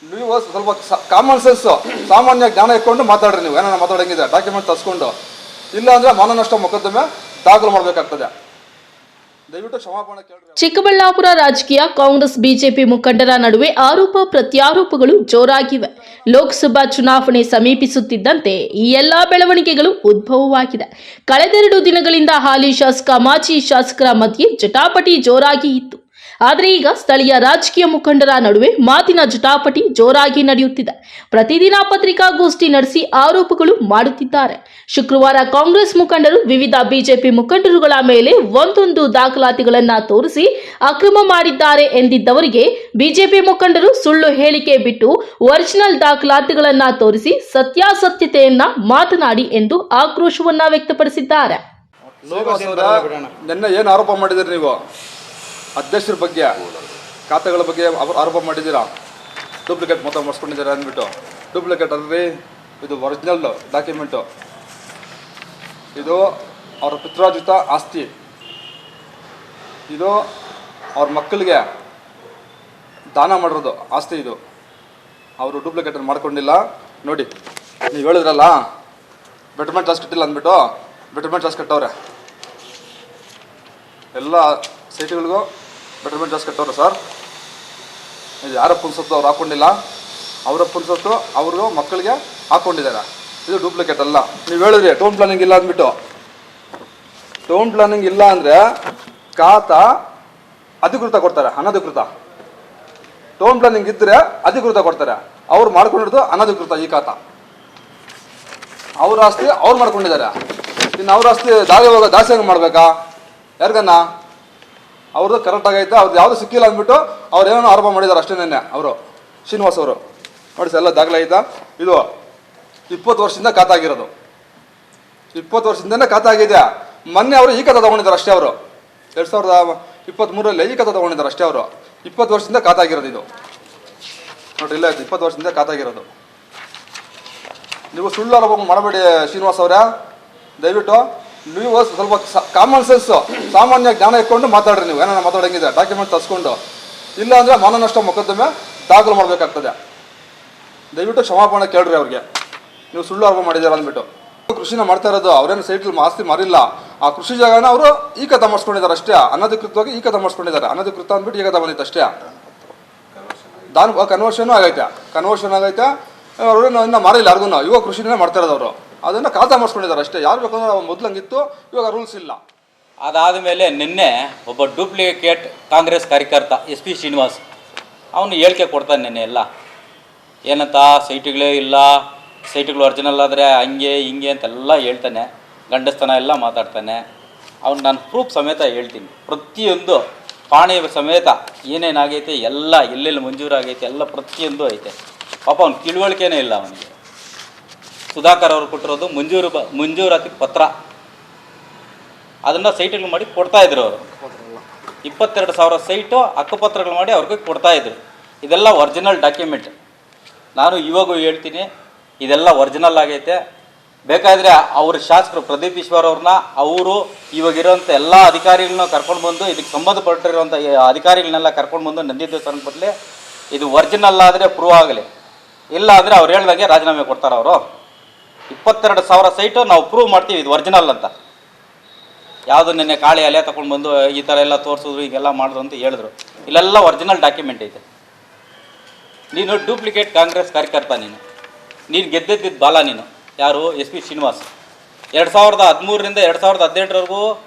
ನೀವು ಸ್ವಲ್ಪ common sense ಸಾಮಾನ್ಯ ಜ್ಞಾನ ಇಟ್ಕೊಂಡು ಮಾತಾಡ್ರಿ. ನೀವು ಏನಾರ ಮಾತಾಡಂಗಿದೆ ಡಾಕ್ಯುಮೆಂಟ್ ತರಿಸ್ಕೊಂಡು, ಇಲ್ಲ ಅಂದರೆ ಮಾನನಷ್ಟ ಮೊಕದ್ದಮೆ ದಾಖಲು ಮಾಡಬೇಕಾಗ್ತದೆ. ದಯವಿಟ್ಟು ಕ್ಷಮಾಪಣೆ ಕೇಳ್ರಿ. ಚಿಕ್ಕಬಳ್ಳಾಪುರ ರಾಜಕೀಯ ಕಾಂಗ್ರೆಸ್ ಬಿಜೆಪಿ ಮುಖಂಡರ ನಡುವೆ ಆರೋಪ ಪ್ರತ್ಯಾರೋಪಗಳು ಜೋರಾಗಿವೆ. ಲೋಕಸಭಾ ಚುನಾವಣೆ ಸಮೀಪಿಸುತ್ತಿದ್ದಂತೆ ಈ ಎಲ್ಲಾ ಬೆಳವಣಿಗೆಗಳು ಉದ್ಭವವಾಗಿದೆ. ಕಳೆದೆರಡು ದಿನಗಳಿಂದ ಹಾಲಿ ಶಾಸಕ ಮಾಜಿ ಶಾಸಕರ ಮಧ್ಯೆ ಜಟಾಪಟಿ ಜೋರಾಗಿ ಇತ್ತು. ಆದರೆ ಈಗ ಸ್ಥಳೀಯ ರಾಜಕೀಯ ಮುಖಂಡರ ನಡುವೆ ಮಾತಿನ ಜಟಾಪಟಿ ಜೋರಾಗಿ ನಡೆಯುತ್ತಿದೆ. ಪ್ರತಿದಿನ ಪತ್ರಿಕಾಗೋಷ್ಠಿ ನಡೆಸಿ ಆರೋಪಗಳು ಮಾಡುತ್ತಿದ್ದಾರೆ. ಶುಕ್ರವಾರ ಕಾಂಗ್ರೆಸ್ ಮುಖಂಡರು ವಿವಿಧ ಬಿಜೆಪಿ ಮುಖಂಡರುಗಳ ಮೇಲೆ ಒಂದೊಂದು ದಾಖಲಾತಿಗಳನ್ನ ತೋರಿಸಿ ಅಕ್ರಮ ಮಾಡಿದ್ದಾರೆ ಎಂದಿದ್ದವರಿಗೆ ಬಿಜೆಪಿ ಮುಖಂಡರು ಸುಳ್ಳು ಹೇಳಿಕೆ ಬಿಟ್ಟು ಒರಿಜಿನಲ್ ದಾಖಲಾತಿಗಳನ್ನ ತೋರಿಸಿ ಸತ್ಯಾಸತ್ಯತೆಯನ್ನ ಮಾತನಾಡಿ ಎಂದು ಆಕ್ರೋಶವನ್ನ ವ್ಯಕ್ತಪಡಿಸಿದ್ದಾರೆ. ನಿನ್ನೆ ಏನು ಆರೋಪ ಮಾಡಿದಿರಿ ನೀವು? ಅಧ್ಯಕ್ಷರ ಬಗ್ಗೆ, ಖಾತೆಗಳ ಬಗ್ಗೆ ಆರೋಪ ಮಾಡಿದ್ದೀರಾ. ಡೂಪ್ಲಿಕೇಟ್ ಮೊತ್ತ ಮಾಡಿಸ್ಕೊಂಡಿದ್ದೀರಾ ಅಂದ್ಬಿಟ್ಟು. ಡೂಪ್ಲಿಕೇಟ್ ಅಲ್ರಿ, ಇದು ಒರಿಜಿನಲ್ ಡಾಕ್ಯುಮೆಂಟು. ಇದು ಅವರ ಪಿತ್ರಾರ್ಜಿತ ಆಸ್ತಿ. ಇದು ಅವ್ರ ಮಕ್ಕಳಿಗೆ ದಾನ ಮಾಡಿರೋದು ಆಸ್ತಿ. ಇದು ಅವರು ಡೂಪ್ಲಿಕೇಟನ್ನು ಮಾಡ್ಕೊಂಡಿಲ್ಲ. ನೋಡಿ, ನೀವು ಹೇಳಿದ್ರಲ್ಲ ಬೆಟರ್ಮೆಂಟ್ ಚಾರ್ಜ್ ಕಟ್ಟಿಲ್ಲ ಅಂದ್ಬಿಟ್ಟು, ಬೆಟರ್ಮೆಂಟ್ ಚಾರ್ಜ್ ಕಟ್ಟವ್ರೆ. ಎಲ್ಲ ಸೈಟ್ಗಳಿಗೂ ಬೆಟರ್ಮೆಂಟ್ ಚಾರ್ಜ್ ಕಟ್ಟವ್ರೆ ಸರ್. ಇದು ಯಾರಪ್ಪನ ಸೊತ್ತು ಅವ್ರು ಹಾಕ್ಕೊಂಡಿಲ್ಲ, ಅವರಪ್ಪನ ಸೊತ್ತು ಅವ್ರಿಗೂ ಮಕ್ಕಳಿಗೆ ಹಾಕ್ಕೊಂಡಿದ್ದಾರೆ. ಇದು ಡೂಪ್ಲಿಕೇಟ್ ಅಲ್ಲ. ನೀವು ಹೇಳಿದ್ರಿ ಟೌನ್ ಪ್ಲಾನಿಂಗ್ ಇಲ್ಲ ಅಂದ್ಬಿಟ್ಟು. ಟೌನ್ ಪ್ಲಾನಿಂಗ್ ಇಲ್ಲ ಅಂದರೆ ಖಾತಾ ಅಧಿಕೃತ ಕೊಡ್ತಾರೆ, ಅನಧಿಕೃತ. ಟೌನ್ ಪ್ಲಾನಿಂಗ್ ಇದ್ದರೆ ಅಧಿಕೃತ ಕೊಡ್ತಾರೆ. ಅವ್ರು ಮಾಡ್ಕೊಂಡಿರೋದು ಅನಧಿಕೃತ. ಈ ಖಾತಾ ಅವ್ರ ಆಸ್ತಿ ಅವ್ರು ಮಾಡ್ಕೊಂಡಿದ್ದಾರೆ. ಇನ್ನು ಅವ್ರ ಆಸ್ತಿ ದಾಸಿ ಹಂಗೆ ಮಾಡಬೇಕಾ? ಯಾರಿಗನ್ನ ಅವ್ರದ್ದು ಕರೆಕ್ಟ್ ಆಗೈತೆ, ಅವ್ರದ್ದು ಯಾವುದು ಸಿಕ್ಕಿಲ್ಲ ಅಂದ್ಬಿಟ್ಟು ಅವ್ರು ಏನೋ ಆರೋಪ ಮಾಡಿದ್ದಾರೆ ಅಷ್ಟೇ. ನೆನ್ನೆ ಅವರು ಶ್ರೀನಿವಾಸ್ ಅವರು ನೋಡಿ ಸರ್, ಎಲ್ಲ ದಾಖಲಾಗಿದ್ದ. ಇದು 20 ವರ್ಷದಿಂದ ಖಾತಾ ಆಗಿರೋದು. 20 ವರ್ಷದಿಂದನೇ ಖಾತಾ ಆಗಿದೆ. ಮೊನ್ನೆ ಅವರು ಈ ಖಾತಾ ತೊಗೊಂಡಿದ್ದಾರೆ ಅಷ್ಟೇ. ಅವರು 2023ರಲ್ಲಿ ಈ ಖಾತಾ ತೊಗೊಂಡಿದ್ದಾರೆ ಅಷ್ಟೇ. ಅವರು 20 ವರ್ಷದಿಂದ ಖಾತಾ ಆಗಿರೋದು ಇದು. ನೋಡ್ರಿ, ಇಲ್ಲ 20 ವರ್ಷದಿಂದ ಖಾತಾ ಆಗಿರೋದು. ನೀವು ಸುಳ್ಳು ಆರೋಪ ಮಾಡಬೇಡಿ ಶ್ರೀನಿವಾಸ್ ಅವರೇ. ದಯವಿಟ್ಟು ನೀವು ಸ್ವಲ್ಪ ಕಾಮನ್ ಸೆನ್ಸ್ ಸಾಮಾನ್ಯ ಜ್ಞಾನ ಇಟ್ಕೊಂಡು ಮಾತಾಡ್ರಿ. ನೀವು ಏನಾರ ಮಾತಾಡಂಗಿದೆ ಡಾಕ್ಯುಮೆಂಟ್ ತರಿಸ್ಕೊಂಡು, ಇಲ್ಲ ಅಂದರೆ ಮಾನನಷ್ಟ ಮೊಕದ್ದಮೆ ದಾಖಲು ಮಾಡಬೇಕಾಗ್ತದೆ. ದಯವಿಟ್ಟು ಕ್ಷಮಾಪಣೆ ಕೇಳ್ರಿ ಅವ್ರಿಗೆ. ನೀವು ಸುಳ್ಳು ಆರೋಪ ಮಾಡಿದ್ದೀರ ಅಂದ್ಬಿಟ್ಟು. ಕೃಷಿನ ಮಾಡ್ತಾ ಇರೋದು, ಅವ್ರೇನು ಸೈಟ್ಲಿ ಆಸ್ತಿ ಮಾರಿಲ್ಲ. ಆ ಕೃಷಿ ಜಾಗನ ಅವರು ಈ ಖಾತಾ ಮಾಡಿಸ್ಕೊಂಡಿದ್ದಾರೆ ಅಷ್ಟೇ. ಅನಧಿಕೃತವಾಗಿ ಈ ಖಾತಾ ಮಾಡಿಸ್ಕೊಂಡಿದ್ದಾರೆ. ಅನಧಿಕೃತ ಅಂದ್ಬಿಟ್ಟು ಈ ಖಾತಾ ಬಂದಿತ್ತು ಅಷ್ಟೇ. ಕನ್ವರ್ಷನ್ ಆಗೈತೆ. ಅವ್ರೇನು ಇನ್ನೂ ಮಾರಿಲ್ಲ ಯಾರಿಗೂ. ಇವಾಗ ಕೃಷಿನೇ ಮಾಡ್ತಾ ಇರೋದು ಅವರು. ಅದನ್ನು ಖಾತಾ ಮಾಡಿಸ್ಕೊಂಡಿದ್ದಾರೆ ಅಷ್ಟೇ. ಯಾರು ಬೇಕಂದ್ರೆ ಮೊದಲಂಗಿತ್ತು, ಇವಾಗ ರೂಲ್ಸ್ ಇಲ್ಲ. ಅದಾದ ಮೇಲೆ ನಿನ್ನೆ ಒಬ್ಬ ಡೂಪ್ಲಿಕೇಟ್ ಕಾಂಗ್ರೆಸ್ ಕಾರ್ಯಕರ್ತ SP ಶ್ರೀನಿವಾಸ್ ಅವನು ಹೇಳಿಕೆ ಕೊಡ್ತಾನೆ ನಿನ್ನೆ. ಎಲ್ಲ ಏನಂತ ಸೈಟ್ಗಳೇ ಇಲ್ಲ, ಸೈಟ್ಗಳು ಒರಿಜಿನಲ್ ಆದರೆ ಹಂಗೆ ಹಿಂಗೆ ಅಂತೆಲ್ಲ ಹೇಳ್ತಾನೆ. ಗಂಡಸ್ತನ ಎಲ್ಲ ಮಾತಾಡ್ತಾನೆ. ಅವ್ನು ನಾನು ಪ್ರೂಫ್ ಸಮೇತ ಹೇಳ್ತೀನಿ. ಪ್ರತಿಯೊಂದು ಪಾಣಿ ಸಮೇತ ಏನೇನಾಗೈತೆ ಎಲ್ಲ, ಎಲ್ಲೆಲ್ಲಿ ಮಂಜೂರಾಗೈತೆ ಎಲ್ಲ ಪ್ರತಿಯೊಂದು ಐತೆ. ಪಾಪ ಅವ್ನು ತಿಳುವಳಿಕೆನೇ ಇಲ್ಲ ಅವನಿಗೆ. ಸುಧಾಕರ್ ಅವರು ಕೊಟ್ಟಿರೋದು ಮಂಜೂರಾತಿ ಪತ್ರ, ಅದನ್ನು ಸೈಟ್ಗಳು ಮಾಡಿ ಕೊಡ್ತಾಯಿದ್ರು ಅವರು. 22,000 ಸೈಟು ಹಕ್ಕುಪತ್ರಗಳು ಮಾಡಿ ಅವ್ರಿಗೆ ಕೊಡ್ತಾಯಿದ್ರು. ಇದೆಲ್ಲ ಒರಿಜಿನಲ್ ಡಾಕ್ಯುಮೆಂಟ್. ನಾನು ಇವಾಗೂ ಹೇಳ್ತೀನಿ, ಇದೆಲ್ಲ ಒರಿಜಿನಲ್ ಆಗೈತೆ. ಬೇಕಾದರೆ ಅವ್ರ ಶಾಸಕರು ಪ್ರದೀಪ್ ಈಶ್ವರ್ ಅವ್ರನ್ನ, ಅವರು ಇವಾಗಿರೋಂಥ ಎಲ್ಲ ಅಧಿಕಾರಿಗಳನ್ನ ಕರ್ಕೊಂಡು ಬಂದು, ಇದಕ್ಕೆ ಸಂಬಂಧಪಟ್ಟಿರುವಂಥ ಅಧಿಕಾರಿಗಳನ್ನೆಲ್ಲ ಕರ್ಕೊಂಡು ಬಂದು ನಂದಿ ದೇವಸ್ಥಾನಕ್ಕೆ ಬದಲಿ ಇದು ಒರಿಜಿನಲ್ ಆದರೆ ಪ್ರೂವ್ ಆಗಲಿ, ಇಲ್ಲ ಅಂದರೆ ಅವ್ರು ಹೇಳ್ದಂಗೆ ರಾಜೀನಾಮೆ ಕೊಡ್ತಾರೆ ಅವರು. 22,000 ಸೈಟು ನಾವು ಪ್ರೂವ್ ಮಾಡ್ತೀವಿ ಇದು ಒರಿಜಿನಲ್ ಅಂತ. ಯಾವುದು ನಿನ್ನೆ ಕಾಳಿ ಅಲೆ ತಗೊಂಡು ಬಂದು ಈ ಥರ ಎಲ್ಲ ತೋರಿಸಿದ್ರು, ಹೀಗೆಲ್ಲ ಮಾಡಿದ್ರು ಅಂತ ಹೇಳಿದ್ರು. ಇಲ್ಲೆಲ್ಲ ಒರಿಜಿನಲ್ ಡಾಕ್ಯುಮೆಂಟ್ ಐತೆ. ನೀನು ಡೂಪ್ಲಿಕೇಟ್ ಕಾಂಗ್ರೆಸ್ ಕಾರ್ಯಕರ್ತ. ನೀನು ಗೆದ್ದಿದ್ದ ಬಾಲ. ನೀನು ಯಾರು? SP ಶ್ರೀನಿವಾಸ್. 2013ರಿಂದ 2018ರವರೆಗೂ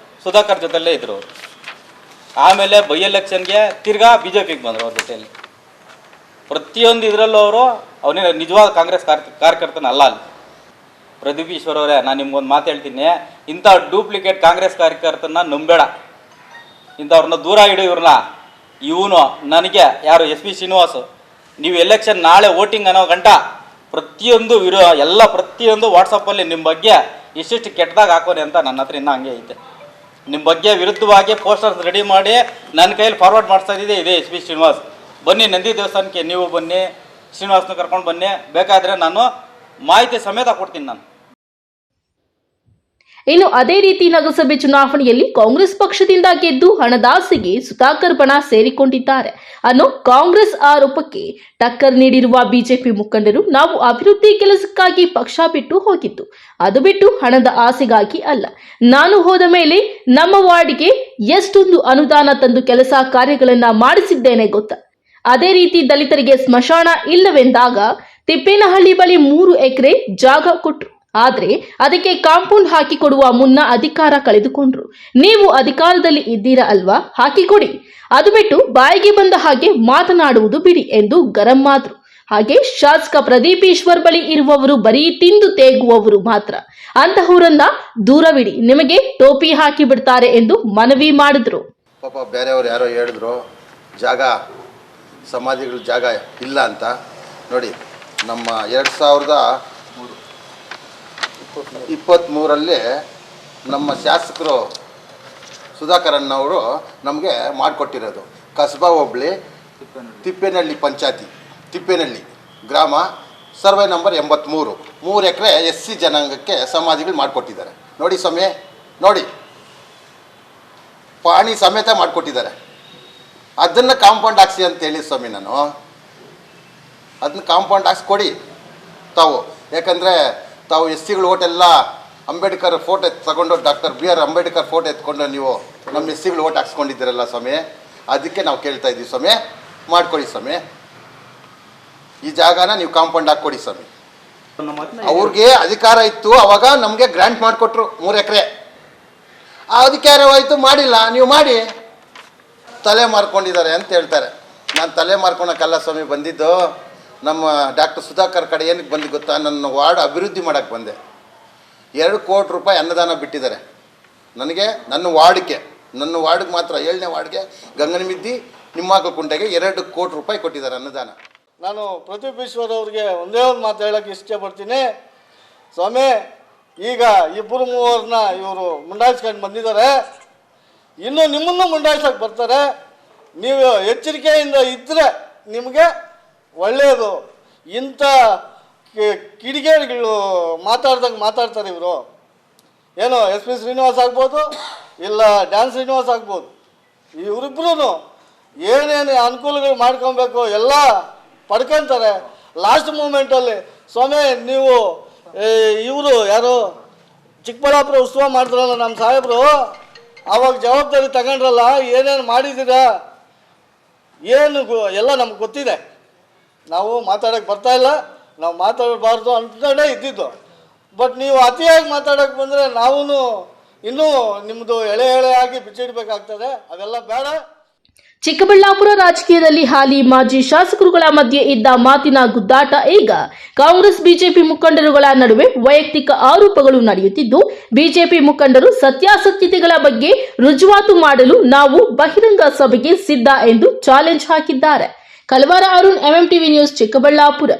ಸುಧಾಕರ್ ಜೊತೆಯಲ್ಲೇ ಇದ್ದರು ಅವರು. ಆಮೇಲೆ ಬೈ ಎಲೆಕ್ಷನ್ಗೆ ತಿರ್ಗಾ BJPಗೆ ಬಂದರು ಅವ್ರ ಜೊತೆಯಲ್ಲಿ. ಪ್ರತಿಯೊಂದು ಇದರಲ್ಲೂ ಅವನೇ ನಿಜವಾದ ಕಾಂಗ್ರೆಸ್ ಕಾರ್ಯಕರ್ತನಲ್ಲ. ಅಲ್ಲಿ ಪ್ರದೀಪ್ ಈಶ್ವರ್ ಅವರೇ, ನಾನು ನಿಮ್ಗೊಂದು ಮಾತು ಹೇಳ್ತೀನಿ. ಇಂಥ ಡೂಪ್ಲಿಕೇಟ್ ಕಾಂಗ್ರೆಸ್ ಕಾರ್ಯಕರ್ತನ ನಂಬೇಡ. ಇಂಥವ್ರನ್ನ ದೂರ ಇಡು. ಇವನು ನನಗೆ ಯಾರು SP ಶ್ರೀನಿವಾಸು, ನೀವು ಎಲೆಕ್ಷನ್ ನಾಳೆ ವೋಟಿಂಗ್ ಅನ್ನೋ ಗಂಟ ಪ್ರತಿಯೊಂದು ಪ್ರತಿಯೊಂದು ವಾಟ್ಸಪ್ಪಲ್ಲಿ ನಿಮ್ಮ ಬಗ್ಗೆ ಇಷ್ಟಿಷ್ಟು ಕೆಟ್ಟದಾಗ ಹಾಕೋರಿ ಅಂತ ನನ್ನ ಹತ್ರ ಇನ್ನೂ ಹಂಗೆ ಐತೆ. ನಿಮ್ಮ ಬಗ್ಗೆ ವಿರುದ್ಧವಾಗಿ ಪೋಸ್ಟರ್ಸ್ ರೆಡಿ ಮಾಡಿ ನನ್ನ ಕೈಯಲ್ಲಿ ಫಾರ್ವರ್ಡ್ ಮಾಡಿಸ್ತಾ ಇದ್ದಿದೆ ಇದೇ SP ಶ್ರೀನಿವಾಸ್. ಬನ್ನಿ ನಂದಿ ದೇವಸ್ಥಾನಕ್ಕೆ, ನೀವು ಬನ್ನಿ, ಶ್ರೀನಿವಾಸನ ಕರ್ಕೊಂಡು ಬನ್ನಿ. ಬೇಕಾದರೆ ನಾನು ಮಾಹಿತಿ ಸಮೇತ ಕೊಡ್ತೀನಿ ನಾನು. ಇನ್ನು ಅದೇ ರೀತಿ ನಗರಸಭೆ ಚುನಾವಣೆಯಲ್ಲಿ ಕಾಂಗ್ರೆಸ್ ಪಕ್ಷದಿಂದ ಗೆದ್ದು ಹಣದಾಸೆಗೆ ಸುಧಾಕರ್ ಬಣ ಸೇರಿಕೊಂಡಿದ್ದಾರೆ ಅನ್ನೋ ಕಾಂಗ್ರೆಸ್ ಆರೋಪಕ್ಕೆ ಟಕ್ಕರ್ ನೀಡಿರುವ ಬಿಜೆಪಿ ಮುಖಂಡರು, ನಾವು ಅಭಿವೃದ್ಧಿ ಕೆಲಸಕ್ಕಾಗಿ ಪಕ್ಷ ಬಿಟ್ಟು ಹೋಗಿದ್ದು, ಅದು ಬಿಟ್ಟು ಹಣದ ಆಸೆಗಾಗಿ ಅಲ್ಲ. ನಾನು ಹೋದ ಮೇಲೆ ನಮ್ಮ ವಾರ್ಡ್ಗೆ ಎಷ್ಟೊಂದು ಅನುದಾನ ತಂದು ಕೆಲಸ ಕಾರ್ಯಗಳನ್ನ ಮಾಡಿಸಿದ್ದೇನೆ ಗೊತ್ತಾ. ಅದೇ ರೀತಿ ದಲಿತರಿಗೆ ಸ್ಮಶಾನ ಇಲ್ಲವೆಂದಾಗ ತಿಪ್ಪೇನಹಳ್ಳಿ ಬಳಿ 3 ಎಕರೆ ಜಾಗ ಕೊಟ್ರು. ಆದ್ರೆ ಅದಕ್ಕೆ ಕಾಂಪೌಂಡ್ ಹಾಕಿಕೊಡುವ ಮುನ್ನ ಅಧಿಕಾರ ಕಳೆದುಕೊಂಡ್ರು. ನೀವು ಅಧಿಕಾರದಲ್ಲಿ ಇದ್ದೀರಾ ಅಲ್ವಾ, ಹಾಕಿಕೊಡಿ. ಅದು ಬಿಟ್ಟು ಬಾಯಿಗೆ ಬಂದ ಹಾಗೆ ಮಾತನಾಡುವುದು ಬಿಡಿ ಎಂದು ಗರಂ ಆದ್ರು. ಹಾಗೆ ಶಾಸಕ ಪ್ರದೀಪ್ ಈಶ್ವರ್ ಬಳಿ ಇರುವವರು ಬರೀ ತಿಂದು ತೇಗುವವರು ಮಾತ್ರ, ಅಂತಹವರನ್ನ ದೂರವಿಡಿ, ನಿಮಗೆ ಟೋಪಿ ಹಾಕಿ ಬಿಡ್ತಾರೆ ಎಂದು ಮನವಿ ಮಾಡಿದ್ರು. ಪಾಪ ಬೇರೆಯವರು ಯಾರೋ ಹೇಳಿದ್ರು ಜಾಗ ಸಮಾಧಿಗಳ ಜಾಗ ಇಲ್ಲ ಅಂತ. ನೋಡಿ, ನಮ್ಮ 2023ರಲ್ಲಿ ನಮ್ಮ ಶಾಸಕರು ಸುಧಾಕರ್ ಅಣ್ಣವರು ನಮಗೆ ಮಾಡಿಕೊಟ್ಟಿರೋದು ಕಸಬಾ ಹೋಬಳಿ ತಿಪ್ಪೇನಹಳ್ಳಿ ಪಂಚಾಯತಿ, ತಿಪ್ಪೇನಹಳ್ಳಿ ಗ್ರಾಮ, ಸರ್ವೆ ನಂಬರ್ 83, 3 ಎಕರೆ SC ಜನಾಂಗಕ್ಕೆ ಸಮಾಧಿಗಳು ಮಾಡಿಕೊಟ್ಟಿದ್ದಾರೆ. ನೋಡಿ ಸ್ವಾಮಿ, ನೋಡಿ ಪಾಣಿ ಸಮೇತ ಮಾಡಿಕೊಟ್ಟಿದ್ದಾರೆ. ಅದನ್ನು ಕಾಂಪೌಂಡ್ ಹಾಕ್ಸಿ ಅಂತೇಳಿ ಸ್ವಾಮಿ, ನಾನು ಅದನ್ನ ಕಾಂಪೌಂಡ್ ಹಾಕ್ಸ್ಕೊಡಿ ತಾವು. ಯಾಕಂದರೆ ತಾವು SCಗಳ ಓಟೆಲ್ಲ ಅಂಬೇಡ್ಕರ್ ಫೋಟೋ ತಗೊಂಡು, ಡಾಕ್ಟರ್ BR ಅಂಬೇಡ್ಕರ್ ಫೋಟೋ ಎತ್ಕೊಂಡು ನೀವು ನಮ್ಮ SCಗಳ ಓಟ್ ಹಾಕ್ಸ್ಕೊಂಡಿದ್ದೀರಲ್ಲ ಸ್ವಾಮಿ, ಅದಕ್ಕೆ ನಾವು ಕೇಳ್ತಾ ಇದ್ದೀವಿ ಸ್ವಾಮಿ, ಮಾಡಿಕೊಡಿ ಸ್ವಾಮಿ. ಈ ಜಾಗನ ನೀವು ಕಾಂಪೌಂಡ್ ಹಾಕ್ಕೊಡಿ ಸ್ವಾಮಿ. ಅವ್ರಿಗೆ ಅಧಿಕಾರ ಇತ್ತು, ಅವಾಗ ನಮಗೆ ಗ್ರ್ಯಾಂಟ್ ಮಾಡಿಕೊಟ್ರು 3 ಎಕರೆ. ಆ ಅಧಿಕಾರವಾಯಿತು, ಮಾಡಿಲ್ಲ, ನೀವು ಮಾಡಿ. ತಲೆ ಮಾರ್ಕೊಂಡಿದ್ದಾರೆ ಅಂತ ಹೇಳ್ತಾರೆ. ನಾನು ತಲೆ ಮಾರ್ಕೊಳಕ್ಕಲ್ಲ ಸ್ವಾಮಿ ಬಂದಿದ್ದು. ನಮ್ಮ ಡಾಕ್ಟರ್ ಸುಧಾಕರ್ ಕಡೆ ಏನಕ್ಕೆ ಬಂದು ಗೊತ್ತಾ, ನನ್ನ ವಾರ್ಡ್ ಅಭಿವೃದ್ಧಿ ಮಾಡೋಕ್ಕೆ ಬಂದೆ. 2 ಕೋಟಿ ರೂಪಾಯಿ ಅನ್ನದಾನ ಬಿಟ್ಟಿದ್ದಾರೆ ನನಗೆ, ನನ್ನ ವಾರ್ಡ್ಗೆ ಮಾತ್ರ, 7ನೇ ವಾರ್ಡ್ಗೆ ಗಂಗನಮಿದ್ದಿ ನಿಮ್ಮಾಕ ಕುಂಟೆಗೆ 2 ಕೋಟಿ ರೂಪಾಯಿ ಕೊಟ್ಟಿದ್ದಾರೆ ಅನ್ನದಾನ. ನಾನು ಪ್ರದೀಪ್ ಈಶ್ವರ್ ಅವ್ರಿಗೆ ಒಂದೇ ಒಂದು ಮಾತು ಹೇಳೋಕ್ಕೆ ಇಷ್ಟಪಡ್ತೀನಿ. ಸ್ವಾಮಿ, ಈಗ 2-3 ಇವರು ಮುಂಡಾಯಿಸ್ಕೊಂಡು ಬಂದಿದ್ದಾರೆ, ಇನ್ನೂ ನಿಮ್ಮನ್ನು ಮುಂಡಾಯಿಸೋಕೆ ಬರ್ತಾರೆ. ನೀವು ಎಚ್ಚರಿಕೆಯಿಂದ ಇದ್ದರೆ ನಿಮಗೆ ಒಳ್ಳೆಯದು. ಇಂಥ ಕಿಡಿಗೇಡಿಗಳು ಮಾತಾಡ್ದಂಗೆ ಮಾತಾಡ್ತಾರೆ ಇವರು. ಏನೋ SP ಶ್ರೀನಿವಾಸ್ ಆಗ್ಬೋದು, ಇಲ್ಲ ಡ್ಯಾನ್ಸ್ ಶ್ರೀನಿವಾಸ್ ಆಗ್ಬೋದು, ಇವರಿಬ್ಬರೂ ಏನೇನು ಅನುಕೂಲಗಳು ಮಾಡ್ಕೊಬೇಕು ಎಲ್ಲ ಪಡ್ಕೊತಾರೆ. ಲಾಸ್ಟ್ ಮೂಮೆಂಟಲ್ಲಿ ಸ್ವಾಮಿ ನೀವು ಇವರು ಯಾರು ಚಿಕ್ಕಬಳ್ಳಾಪುರ ಉತ್ಸವ ಮಾಡಿದ್ರಲ್ಲ ನಮ್ಮ ಸಾಹೇಬರು, ಆವಾಗ ಜವಾಬ್ದಾರಿ ತಗೊಂಡ್ರಲ್ಲ, ಏನೇನು ಮಾಡಿದ್ದೀರಾ ಏನು ಎಲ್ಲ ನಮ್ಗೆ ಗೊತ್ತಿದೆ. ನಾವು ಮಾತಾಡೋಕ್ಕೆ ಬರ್ತಾಯಿಲ್ಲ, ನಾವು ಮಾತಾಡಬಾರ್ದು ಅಂದ್ಕೊಂಡೇ ಇದ್ದಿದ್ದು. ಬಟ್ ನೀವು ಅತಿಯಾಗಿ ಮಾತಾಡೋಕ್ಕೆ ಬಂದರೆ ನಾವು ಇನ್ನೂ ನಿಮ್ಮದು ಎಳೆ ಆಗಿ ಬಿಚ್ಚಿಡಬೇಕಾಗ್ತದೆ. ಅದೆಲ್ಲ ಬೇಡ. ಚಿಕ್ಕಬಳ್ಳಾಪುರ ರಾಜಕೀಯದಲ್ಲಿ ಹಾಲಿ ಮಾಜಿ ಶಾಸಕರುಗಳ ಮಧ್ಯೆ ಇದ್ದ ಮಾತಿನ ಗುದ್ದಾಟ ಈಗ ಕಾಂಗ್ರೆಸ್ ಬಿಜೆಪಿ ಮುಖಂಡರುಗಳ ನಡುವೆ ವೈಯಕ್ತಿಕ ಆರೋಪಗಳು ನಡೆಯುತ್ತಿದ್ದು, ಬಿಜೆಪಿ ಮುಖಂಡರು ಸತ್ಯಾಸತ್ಯತೆಗಳ ಬಗ್ಗೆ ರುಜುವಾತು ಮಾಡಲು ನಾವು ಬಹಿರಂಗ ಸಭೆಗೆ ಸಿದ್ಧ ಎಂದು ಚಾಲೆಂಜ್ ಹಾಕಿದ್ದಾರೆ. ಕಲವಾರ ಅರುಣ್, MMTV ನ್ಯೂಸ್, ಚಿಕ್ಕಬಳ್ಳಾಪುರ.